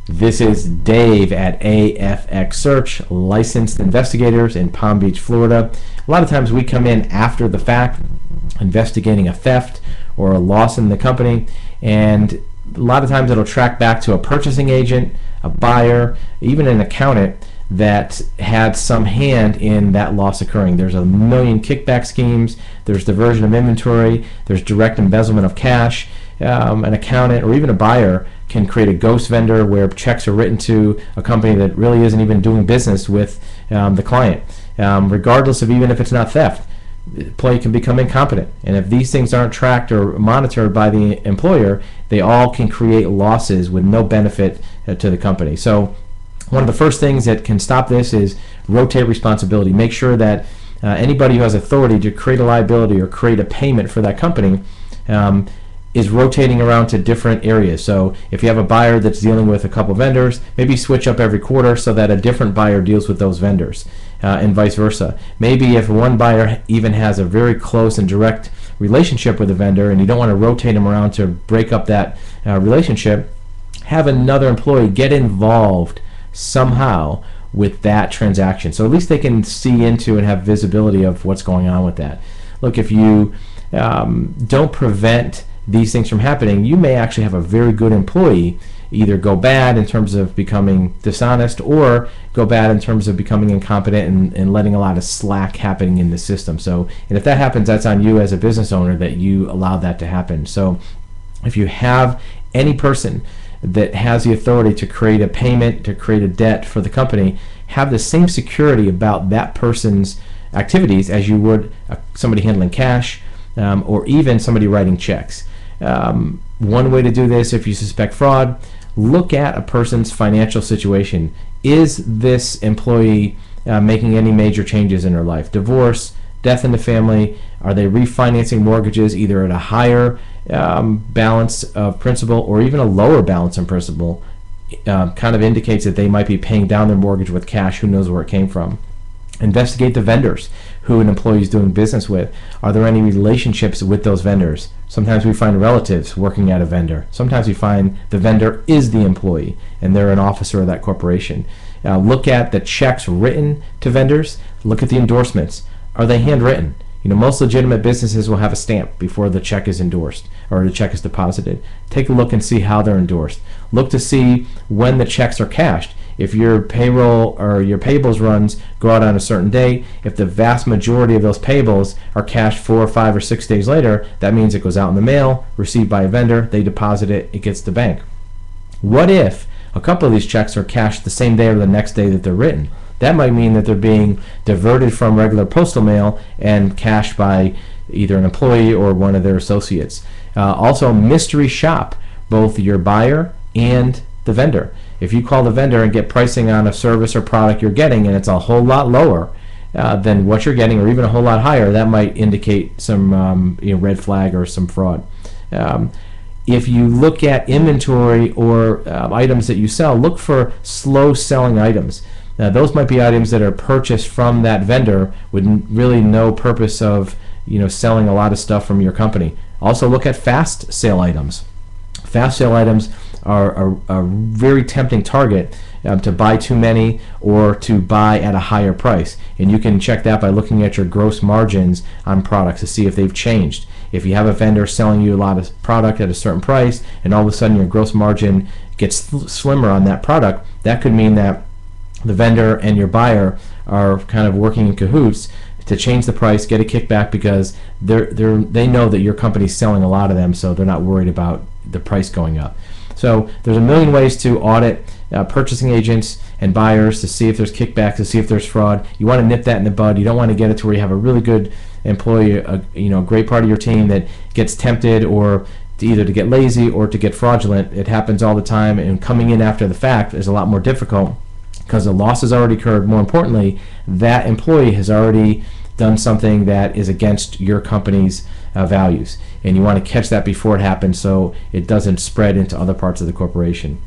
This is Dave at AFX Search, licensed investigators in Palm Beach, Florida. A lot of times we come in after the fact, investigating a theft or a loss in the company, and a lot of times it'll track back to a purchasing agent, a buyer, even an accountant that had some hand in that loss occurring. There's a million kickback schemes, there's diversion of inventory, there's direct embezzlement of cash. An accountant or even a buyer can create a ghost vendor where checks are written to a company that really isn't even doing business with the client. Regardless of even if it's not theft, the employee can become incompetent. And if these things aren't tracked or monitored by the employer, they all can create losses with no benefit to the company. So one of the first things that can stop this is rotate responsibility. Make sure that anybody who has authority to create a liability or create a payment for that company is rotating around to different areas. So if you have a buyer that's dealing with a couple vendors, maybe switch up every quarter so that a different buyer deals with those vendors, and vice versa. Maybe if one buyer even has a very close and direct relationship with a vendor and you don't want to rotate them around to break up that relationship, have another employee get involved somehow with that transaction, so at least they can see into and have visibility of what's going on with that. Look, if you don't prevent these things from happening, you may actually have a very good employee either go bad in terms of becoming dishonest or go bad in terms of becoming incompetent and letting a lot of slack happening in the system. So, and if that happens, that's on you as a business owner that you allowed that to happen. So if you have any person that has the authority to create a payment, to create a debt for the company, have the same security about that person's activities as you would somebody handling cash or even somebody writing checks. One way to do this, if you suspect fraud, look at a person's financial situation. Is this employee making any major changes in their life? Divorce, death in the family, are they refinancing mortgages either at a higher balance of principal or even a lower balance in principal? Kind of indicates that they might be paying down their mortgage with cash. Who knows where it came from? Investigate the vendors who an employee is doing business with. Are there any relationships with those vendors? Sometimes we find relatives working at a vendor. Sometimes we find the vendor is the employee and they're an officer of that corporation. Look at the checks written to vendors. Look at the endorsements. Are they handwritten? You know, most legitimate businesses will have a stamp before the check is endorsed or the check is deposited. Take a look and see how they're endorsed. Look to see when the checks are cashed. If your payroll or your payables runs go out on a certain day, if the vast majority of those payables are cashed 4, 5, or 6 days later, that means it goes out in the mail, received by a vendor, they deposit it, it gets to the bank. What if a couple of these checks are cashed the same day or the next day that they're written? That might mean that they're being diverted from regular postal mail and cashed by either an employee or one of their associates. Also, mystery shop both your buyer and the vendor. If you call the vendor and get pricing on a service or product you're getting and it's a whole lot lower than what you're getting or even a whole lot higher, that might indicate some red flag or some fraud. If you look at inventory or items that you sell, look for slow selling items. Those might be items that are purchased from that vendor with really no purpose of selling a lot of stuff from your company. Also look at fast sale items. Fast sale items are a very tempting target to buy too many or to buy at a higher price. And you can check that by looking at your gross margins on products to see if they've changed. If you have a vendor selling you a lot of product at a certain price and all of a sudden your gross margin gets slimmer on that product, that could mean that the vendor and your buyer are kind of working in cahoots to change the price, get a kickback because they know that your company's selling a lot of them, so they're not worried about the price going up. So there's a million ways to audit purchasing agents and buyers to see if there's kickbacks, to see if there's fraud. You want to nip that in the bud. You don't want to get it to where you have a really good employee, a great part of your team that gets tempted or either to get lazy or to get fraudulent. It happens all the time, and coming in after the fact is a lot more difficult because the loss has already occurred. More importantly, that employee has already done something that is against your company's values, and you want to catch that before it happens so it doesn't spread into other parts of the corporation.